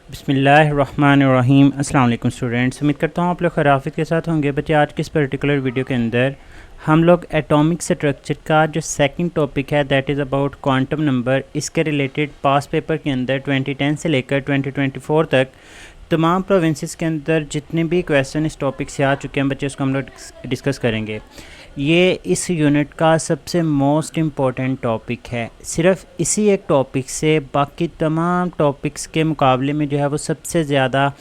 बिस्मिल्लाहिर्रहमानिर्रहीम। अस्सलाम वालेकुम स्टूडेंट्स, उम्मीद करता हूँ आप लोग खैरियत के साथ होंगे। बच्चे आज के इस पर्टिकुलर वीडियो के अंदर हम लोग एटॉमिक स्ट्रक्चर का जो सेकंड टॉपिक है that is about quantum number, इसके रिलेटेड पास पेपर के अंदर 2010 से लेकर 2024 तक तमाम प्रोविंसेस के अंदर जितने भी क्वेश्चन इस टॉपिक से आ चुके हैं बच्चे उसको हम लोग डिस्कस करेंगे। ये इस यूनिट का सबसे मोस्ट इम्पॉर्टेंट टॉपिक है। सिर्फ इसी एक टॉपिक से बाकी तमाम टॉपिक्स के मुकाबले में जो है वो सबसे ज़्यादा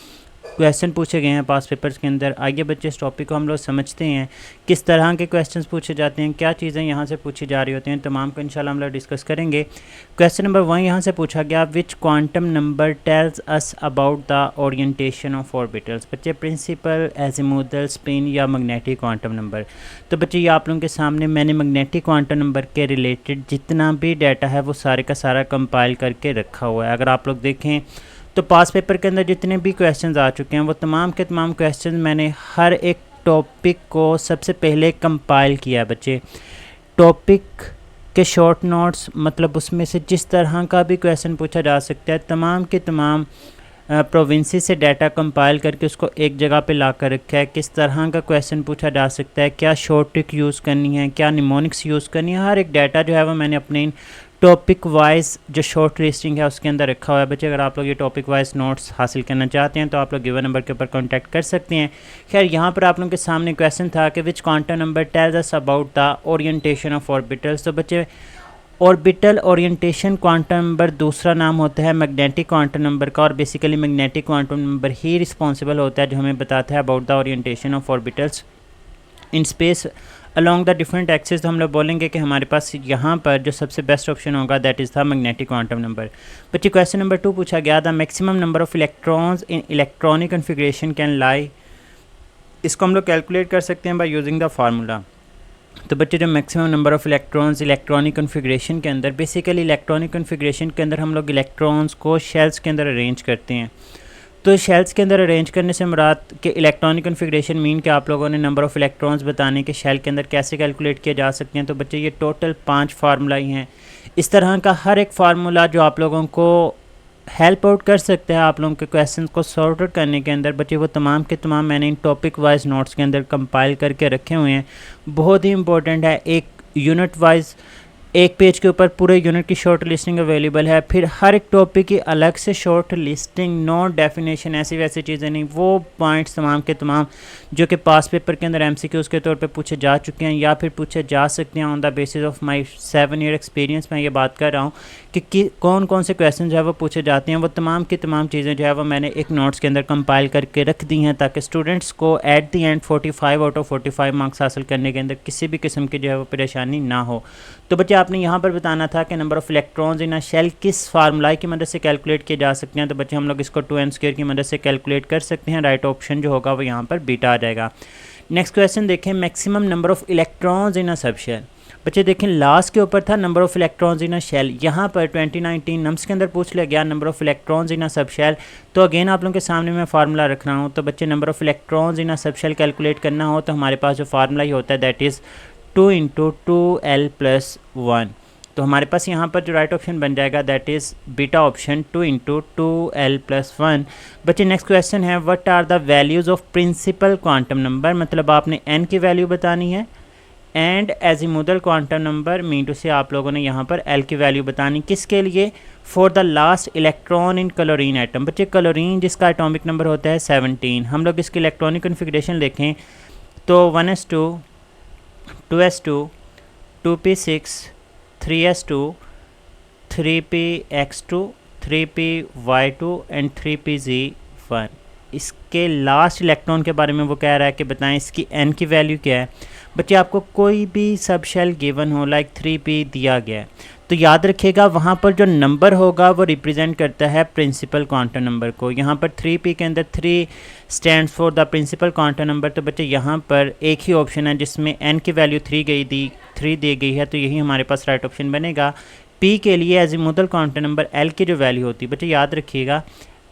क्वेश्चन पूछे गए हैं पास पेपर्स के अंदर। आइए बच्चे इस टॉपिक को हम लोग समझते हैं, किस तरह के क्वेश्चंस पूछे जाते हैं, क्या चीज़ें यहाँ से पूछी जा रही होती हैं, तमाम को इंशाल्लाह हम लोग डिस्कस करेंगे। क्वेश्चन नंबर 1 यहाँ से पूछा गया, which quantum number tells us about the orientation of orbitals. बच्चे प्रिंसिपल, एजिमुथल, स्पिन या मैग्नेटिक क्वांटम नंबर। तो बच्चे ये आप लोगों के सामने मैंने मैग्नेटिक क्वांटम नंबर के रिलेटेड जितना भी डाटा है वो सारे का सारा कंपाइल करके रखा हुआ है। अगर आप लोग देखें तो पास पेपर के अंदर जितने भी क्वेश्चंस आ चुके हैं वो तमाम के तमाम क्वेश्चंस मैंने हर एक टॉपिक को सबसे पहले कंपाइल किया है। बच्चे टॉपिक के शॉर्ट नोट्स, मतलब उसमें से जिस तरह का भी क्वेश्चन पूछा जा सकता है तमाम के तमाम प्रोविंसेस से डाटा कंपाइल करके उसको एक जगह पे ला कर रखा है। किस तरह का क्वेश्चन पूछा जा सकता है, क्या शॉर्ट ट्रिक यूज़ करनी है, क्या निमोनिक्स यूज़ करनी है, हर एक डाटा जो है वो मैंने अपने इन टॉपिक वाइज जो शॉर्ट लिस्टिंग है उसके अंदर रखा हुआ है। बच्चे अगर आप लोग ये टॉपिक वाइज नोट्स हासिल करना चाहते हैं तो आप लोग गिवन नंबर के ऊपर कांटेक्ट कर सकते हैं। खैर यहाँ पर आप लोगों के सामने क्वेश्चन था कि which quantum number tells us about the orientation of orbitals. तो बच्चे ऑर्बिटल ओरिएंटेशन क्वांटम नंबर दूसरा नाम होता है मैग्नेटिक क्वांटम नंबर का, और बेसिकली मैग्नेटिक क्वांटम नंबर ही रिस्पॉन्सिबल होता है जो हमें बताता है about the orientation of orbitals in space along the different axis. तो हम लोग बोलेंगे कि हमारे पास यहाँ पर जो सबसे बेस्ट ऑप्शन होगा that is the magnetic quantum number. बच्चे क्वेश्चन नंबर 2 पूछा गया, the maximum number of electrons in electronic configuration can lie. इसको हम लोग कैलकुलेट कर सकते हैं बाय यूजिंग द फार्मूला। तो बच्चे जो maximum number of electrons electronic configuration के अंदर, बेसिकली इलेक्ट्रॉनिक कन्फिग्रेशन के अंदर हम लोग इलेक्ट्रॉन्स को शेल्स के अंदर अरेंज करते हैं। तो शेल्स के अंदर अरेंज करने से मुराद के इलेक्ट्रॉनिक कन्फिग्रेशन मीन कि आप लोगों ने नंबर ऑफ़ इलेक्ट्रॉन्स बताने के शेल के अंदर कैसे कैलकुलेट किए जा सकते हैं। तो बच्चे ये टोटल 5 फार्मूला ही हैं। इस तरह का हर एक फार्मूला जो आप लोगों को हेल्प आउट कर सकते हैं आप लोगों के क्वेश्चन को सॉर्ट आउट करने के अंदर, बच्चे वो तमाम के तमाम मैंने इन टॉपिक वाइज नोट्स के अंदर कंपाइल करके रखे हुए हैं। बहुत ही इंपॉर्टेंट है, एक यूनिट वाइज एक पेज के ऊपर पूरे यूनिट की शॉर्ट लिस्टिंग अवेलेबल है। फिर हर एक टॉपिक की अलग से शॉर्ट लिस्टिंग, नो डेफिनेशन, ऐसी वैसी चीज़ें नहीं, वो पॉइंट्स तमाम के तमाम जो कि पास पेपर के अंदर एमसीक्यूज़ के तौर पे पूछे जा चुके हैं या फिर पूछे जा सकते हैं on the basis of my 7 year experience. मैं ये बात कर रहा हूँ कि कौन कौन से क्वेश्चन जो है वो पूछे जाते हैं, वो तमाम की तमाम चीज़ें जो है वो मैंने एक नोट्स के अंदर कंपाइल करके रख दी हैं ताकि स्टूडेंट्स को at the and 45 out of 45 marks हासिल करने के अंदर किसी भी किस्म की जो है वो परेशानी ना हो। तो बच्चे आपने यहाँ पर बताना था कि number of electrons in a shell किस फार्मूला की मदद से कैलकुलेट किए जा सकते हैं। तो बच्चे हम लोग इसको 2n² की मदद से कैलकुलेट कर सकते हैं। राइट ऑप्शन जो होगा वो यहाँ पर बीटा आ जाएगा। नेक्स्ट क्वेश्चन देखें, maximum number of electrons in a sub shell. बच्चे देखें लास्ट के ऊपर था number of electrons in a shell, यहाँ पर 2019 नम्स के अंदर पूछ लिया गया number of electrons in a sub shell. तो अगेन आप लोगों के सामने मैं फार्मूला रख रहा हूँ। तो बच्चे number of electrons in a sub shell calculate करना हो तो हमारे पास जो फार्मूला ही होता है दैट इज़ 2 × 2l+1। तो हमारे पास यहाँ पर जो राइट ऑप्शन बन जाएगा that is beta option 2 × 2l+1। बच्चे नेक्स्ट क्वेश्चन है, what are the values of principal quantum number. मतलब आपने n की वैल्यू बतानी है and azimuthal quantum number mean two से आप लोगों ने यहाँ पर l की वैल्यू बतानी, किसके लिए, for the last electron in chlorine atom. बच्चे क्लोरीन जिसका एटॉमिक नंबर होता है 17। हम लोग इसकी इलेक्ट्रॉनिक कन्फिग्रेशन देखें तो 1s2 2s2 2p6 3s2 3px2 3py2 and 3pz1। इसके लास्ट इलेक्ट्रॉन के बारे में वो कह रहा है कि बताएं इसकी n की वैल्यू क्या है। बच्चे आपको कोई भी सब शेल गिवन हो लाइक 3p दिया गया है तो याद रखिएगा वहाँ पर जो नंबर होगा वो रिप्रेजेंट करता है प्रिंसिपल क्वांटम नंबर को। यहाँ पर 3p के अंदर 3 stands for the principal quantum number. तो बच्चे यहाँ पर एक ही ऑप्शन है जिसमें n की वैल्यू 3 दी गई है, तो यही हमारे पास राइट ऑप्शन बनेगा। p के लिए एजिमुथल क्वांटम नंबर l की जो वैल्यू होती है, बच्चे याद रखिएगा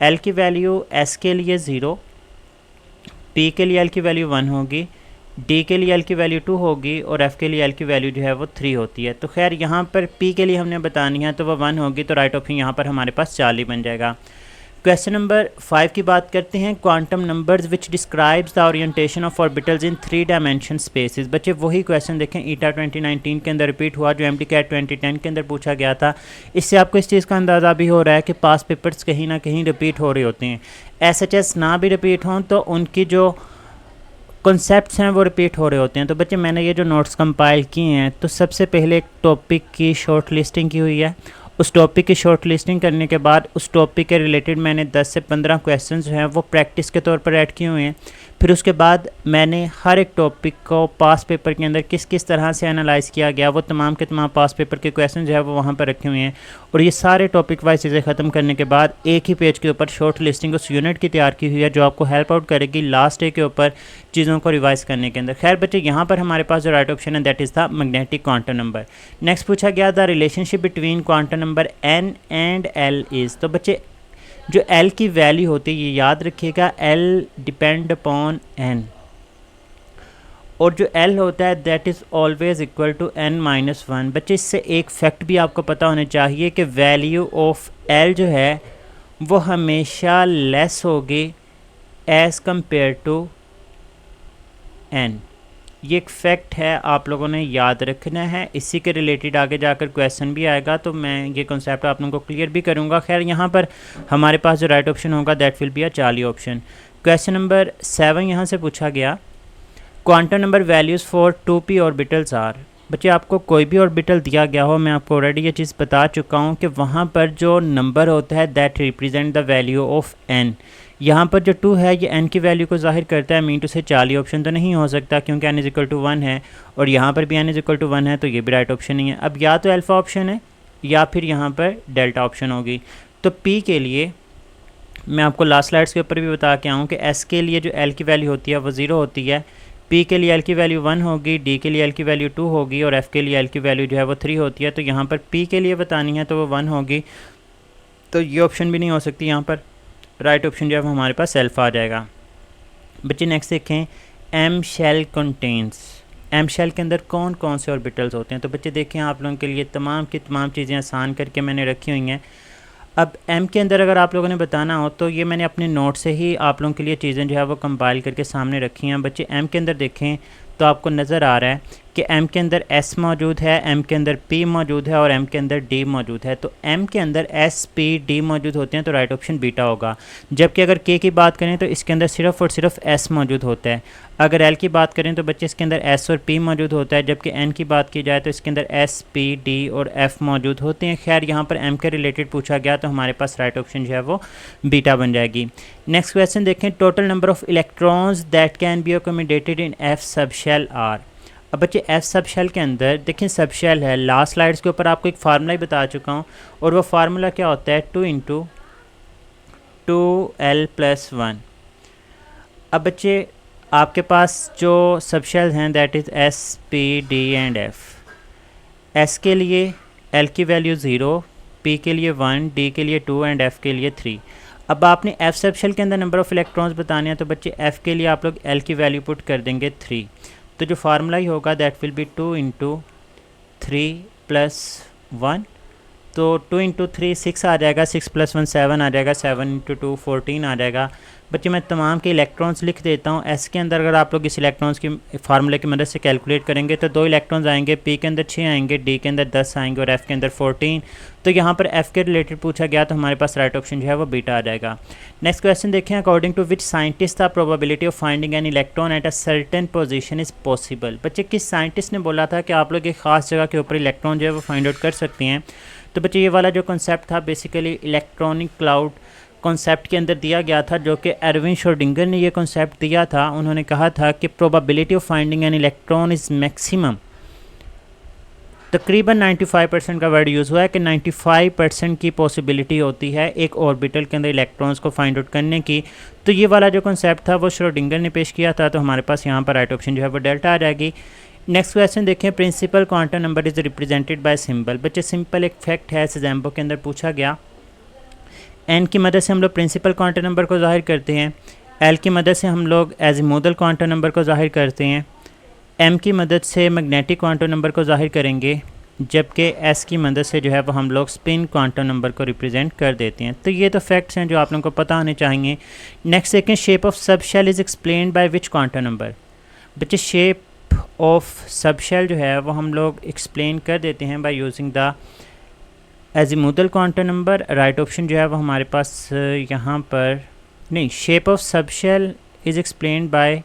l की वैल्यू s के लिए 0, p के लिए l की वैल्यू 1 होगी, d के लिए l की वैल्यू 2 होगी और f के लिए l की वैल्यू जो है वो 3 होती है। तो खैर यहाँ पर p के लिए हमने बतानी है तो वो 1 होगी, तो राइट ऑप्शन यहाँ पर हमारे पास 4 ही बन जाएगा। क्वेश्चन नंबर 5 की बात करते हैं, quantum numbers which describes the orientation of orbitals in 3 dimension spaces. बच्चे वही क्वेश्चन देखें ईटा 2019 के अंदर रिपीट हुआ जो MTCAT 2010 के अंदर पूछा गया था। इससे आपको इस चीज़ का अंदाज़ा भी हो रहा है कि पास पेपर्स कहीं ना कहीं रिपीट हो रहे होते हैं। SHS ना भी रिपीट हों तो उनकी जो कॉन्सेप्ट्स हैं वो रिपीट हो रहे होते हैं। तो बच्चे मैंने ये जो नोट्स कंपाइल किए हैं, तो सबसे पहले एक टॉपिक की शॉर्ट लिस्टिंग की हुई है। उस टॉपिक की शॉर्ट लिस्टिंग करने के बाद उस टॉपिक के रिलेटेड मैंने 10 से 15 क्वेश्चंस जो हैं वो प्रैक्टिस के तौर पर ऐड किए हुए हैं। फिर उसके बाद मैंने हर एक टॉपिक को पास पेपर के अंदर किस किस तरह से एनालाइज किया गया, वो तमाम के तमाम पास पेपर के क्वेश्चन जो है वो वहाँ पर रखे हुए हैं। और ये सारे टॉपिक वाइज चीज़ें ख़त्म करने के बाद एक ही पेज के ऊपर शॉर्ट लिस्टिंग उस यूनिट की तैयार की हुई है जो आपको हेल्प आउट करेगी लास्ट डे के ऊपर चीज़ों को रिवाइज करने के अंदर। खैर बच्चे, यहाँ पर हमारे पास जो राइट ऑप्शन है that is the magnetic quantum number. Next पूछा गया the relationship between quantum number n and l is. तो बच्चे जो l की वैल्यू होती है, ये याद रखिएगा, l डिपेंड अपॉन n, और जो l होता है that is always equal to n-1। बच्चे इससे एक फैक्ट भी आपको पता होना चाहिए कि वैल्यू ऑफ l जो है वो हमेशा लेस होगी एज़ कंपेयर टू n। ये एक फैक्ट है, आप लोगों ने याद रखना है। इसी के रिलेटेड आगे जाकर क्वेश्चन भी आएगा तो मैं ये कॉन्सेप्ट आप लोगों को क्लियर भी करूँगा। खैर यहाँ पर हमारे पास जो राइट ऑप्शन होगा that will be a Charlie option. Question number 7 यहाँ से पूछा गया, quantum number values for 2p orbitals are. बच्चे आपको कोई भी ऑर्बिटल दिया गया हो, मैं आपको ऑलरेडी ये चीज़ बता चुका हूँ कि वहाँ पर जो नंबर होता है that represent the value of n। यहाँ पर जो 2 है ये n की वैल्यू को जाहिर करता है, मीन टू से चार्ली ऑप्शन तो नहीं हो सकता क्योंकि n इज़ इक्वल टू 1 है, और यहाँ पर भी n इज़ इक्वल टू 1 है, तो ये भी राइट ऑप्शन नहीं है। अब या तो अल्फ़ा ऑप्शन है या फिर यहाँ पर डेल्टा ऑप्शन होगी। तो p के लिए मैं आपको लास्ट स्लाइड्स के ऊपर भी बता के आऊँ कि s के लिए जो l की वैल्यू होती है वो 0 होती है, p के लिए l की वैल्यू 1 होगी, d के लिए l की वैल्यू 2 होगी, और f के लिए l की वैल्यू जो है वो 3 होती है। तो यहाँ पर p के लिए बतानी है तो वो 1 होगी, तो ये ऑप्शन भी नहीं हो सकती। यहाँ पर राइट ऑप्शन जो है वो हमारे पास अल्फ़ा आ जाएगा। बच्चे नेक्स्ट देखें, m shell contains. m shell के अंदर कौन कौन से ऑर्बिटल्स होते हैं। तो बच्चे देखें, आप लोगों के लिए तमाम की तमाम चीज़ें आसान करके मैंने रखी हुई हैं। अब m के अंदर अगर आप लोगों ने बताना हो तो ये मैंने अपने नोट से ही आप लोगों के लिए चीज़ें जो है वो कंपाइल करके सामने रखी हैं। बच्चे m के अंदर देखें तो आपको नज़र आ रहा है कि m के अंदर s मौजूद है, m के अंदर p मौजूद है और m के अंदर d मौजूद है। तो m के अंदर s p d मौजूद होते हैं तो राइट ऑप्शन बीटा होगा। जबकि अगर k की बात करें तो इसके अंदर सिर्फ और सिर्फ s मौजूद होता है। अगर l की बात करें तो बच्चे इसके अंदर s और p मौजूद होता है, जबकि n की बात की जाए तो इसके अंदर s p d और f मौजूद होते हैं। खैर यहाँ पर m के रिलेटेड पूछा गया तो हमारे पास राइट ऑप्शन जो है वो बीटा बन जाएगी। नेक्स्ट क्वेश्चन देखें, total number of electrons that can be accommodated in f sub shell are. अब बच्चे f सब शेल के अंदर देखें सब शेल है, लास्ट स्लाइड्स के ऊपर आपको एक फार्मूला ही बता चुका हूँ, और वो फार्मूला क्या होता है 2 × 2l+1। अब बच्चे आपके पास जो सब शेल हैं that is s p d and f। s के लिए l की वैल्यू 0, p के लिए 1, d के लिए 2 एंड f के लिए 3। अब आपने f सब शेल के अंदर नंबर ऑफ़ इलेक्ट्रॉन्स बताने हैं तो बच्चे f के लिए आप लोग l की वैल्यू पुट कर देंगे 3। तो जो फार्मूला ही होगा दैट विल बी 2 × 3+1। तो 2 × 3 6 आ जाएगा, 6+1 7 आ जाएगा, 7 × 2 14 आ जाएगा। बच्चे मैं तमाम के इलेक्ट्रॉन्स लिख देता हूँ। एस के अंदर अगर आप लोग इस इलेक्ट्रॉन्स की फार्मूले की मदद से कैलकुलेट करेंगे तो 2 इलेक्ट्रॉन्स आएंगे, पी के अंदर 6 आएंगे, डी के अंदर 10 आएंगे और एफ़ के अंदर 14। तो यहाँ पर एफ़ के रिलेटेड पूछा गया तो हमारे पास राइट ऑप्शन जो है वो बीटा आ जाएगा। नेक्स्ट क्वेश्चन देखें, according to which scientist the probability of finding an electron at a certain position is possible. बच्चे किस साइंटिस्ट ने बोला था कि आप लोग एक ख़ास जगह के ऊपर इलेक्ट्रॉन जो है वो फाइंड आउट कर सकते हैं। तो बच्चे ये वाला जो कॉन्सेप्ट था बेसिकली इलेक्ट्रॉनिक क्लाउड कॉन्सेप्ट के अंदर दिया गया था, जो कि एरविन श्रोडिंगर ने ये कॉन्सेप्ट दिया था। उन्होंने कहा था कि probability of finding an electron is maximum, तकरीबन 95% का वर्ड यूज़ हुआ है कि 95% की पॉसिबिलिटी होती है एक ऑर्बिटल के अंदर इलेक्ट्रॉन्स को फाइंड आउट करने की। तो ये वाला जो कॉन्सेप्ट था वो श्रोडिंगर ने पेश किया था, तो हमारे पास यहाँ पर राइट ऑप्शन जो है वो डेल्टा आ जाएगी। नेक्स्ट क्वेश्चन देखें, principal quantum number is represented by symbol. बच्चे सिंपल एक फैक्ट है, एग्जाम्पल के अंदर पूछा गया। एन की मदद से हम लोग प्रिंसिपल क्वांटम नंबर को ज़ाहिर करते हैं, एल की मदद से हम लोग एज़िमुथल क्वांटम नंबर को ज़ाहिर करते हैं, एम की मदद से मैग्नेटिक क्वांटम नंबर को ज़ाहिर करेंगे, जबकि एस की मदद से जो है वो हम लोग स्पिन क्वांटम नंबर को रिप्रेजेंट कर देते हैं। तो ये तो फैक्ट्स हैं जो आप लोगों को पता होने चाहिए। Next second, shape of sub shell is explained by which quantum number. बच्चे शेप ऑफ सब शेल जो है वो हम लोग एक्सप्लेन कर देते हैं by using the azimuthal quantum number. Right option जो है वो हमारे पास यहाँ पर नहीं, shape of sub shell is explained by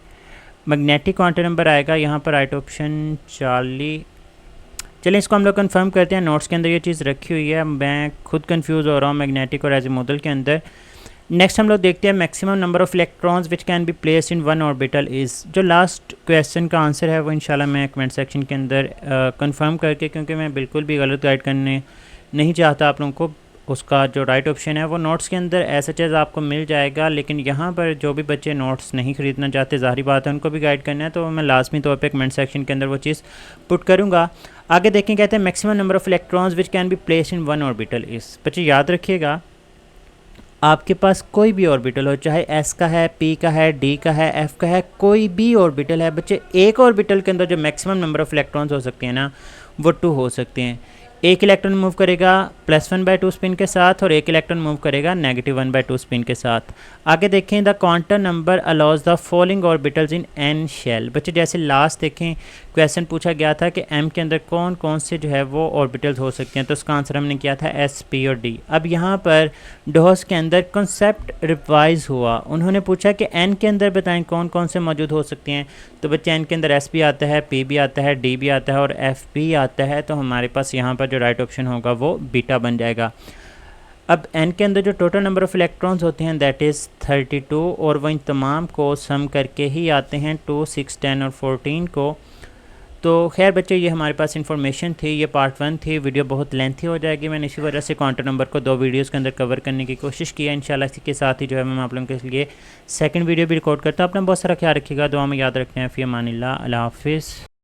magnetic quantum number आएगा यहाँ पर। Right option Charlie. चलिए इसको हम लोग कंफर्म करते हैं, नोट्स के अंदर ये चीज़ रखी हुई है, मैं खुद कंफ्यूज हो रहा हूँ मैग्नेटिक और एजीमुथल के अंदर। नेक्स्ट हम लोग देखते हैं maximum number of electrons which can be placed in one orbital is. जो लास्ट क्वेश्चन का आंसर है वो इंशाल्लाह मैं कमेंट सेक्शन के अंदर कंफर्म करके, क्योंकि मैं बिल्कुल भी गलत गाइड करने नहीं चाहता आप लोगों को, उसका जो राइट ऑप्शन है वो नोट्स के अंदर ऐसा चीज़ आपको मिल जाएगा। लेकिन यहाँ पर जो भी बच्चे नोट्स नहीं ख़रीदना चाहते, ज़ाहिर बात है उनको भी गाइड करना है, तो मैं लाजमी तौर पे कमेंट सेक्शन के अंदर वो चीज़ पुट करूँगा। आगे देखें, कहते हैं maximum number of electrons which can be placed in one orbital is. बच्चे याद रखिएगा, आपके पास कोई भी ऑर्बिटल हो, चाहे एस का है, पी का है, डी का है, एफ का है, कोई भी ऑर्बिटल है बच्चे, एक ऑर्बिटल के अंदर जो मैक्सिमम नंबर ऑफ़ इलेक्ट्रॉन्स हो सकते हैं ना वो 2 हो सकते हैं। एक इलेक्ट्रॉन मूव करेगा +1/2 स्पिन के साथ और एक इलेक्ट्रॉन मूव करेगा -1/2 स्पिन के साथ। आगे देखें, the quantum number allows the following orbitals in N shell. बच्चे जैसे लास्ट देखें क्वेश्चन पूछा गया था कि एम के अंदर कौन कौन से जो है वो ऑर्बिटल्स हो सकते हैं, तो उसका आंसर हमने किया था एस, पी और डी। अब यहाँ पर डॉस के अंदर कॉन्सेप्ट रिवाइज हुआ, उन्होंने पूछा कि एन के अंदर बताएं कौन कौन से मौजूद हो सकते हैं। तो बच्चे एन के अंदर एस भी आता है, पी भी आता है, डी भी आता है और एफ भी आता है। तो हमारे पास यहाँ पर जो राइट ऑप्शन होगा वो बीटा बन जाएगा। अब एन के अंदर जो टोटल नंबर ऑफ़ इलेक्ट्रॉन्स होते हैं दैट इज़ 32 और वो इन तमाम को सम करके ही आते हैं 2, 6, 10 और 14 को। तो खैर बच्चे, ये हमारे पास इन्फॉर्मेशन थी, ये पार्ट 1 थी। वीडियो बहुत लेंथी हो जाएगी, मैंने इसी वजह से क्वांटम नंबर को 2 वीडियोज़ के अंदर कवर करने की कोशिश की है। इंशाल्लाह इसी के साथ ही जो है मैं आप लोगों के लिए सेकंड वीडियो भी रिकॉर्ड करता हूँ। अपना बहुत सारा ख्याल रखिएगा, दुआ में याद रखते हैं। फ़ी अमानिल्लाह, अल्लाह हाफ़िज़।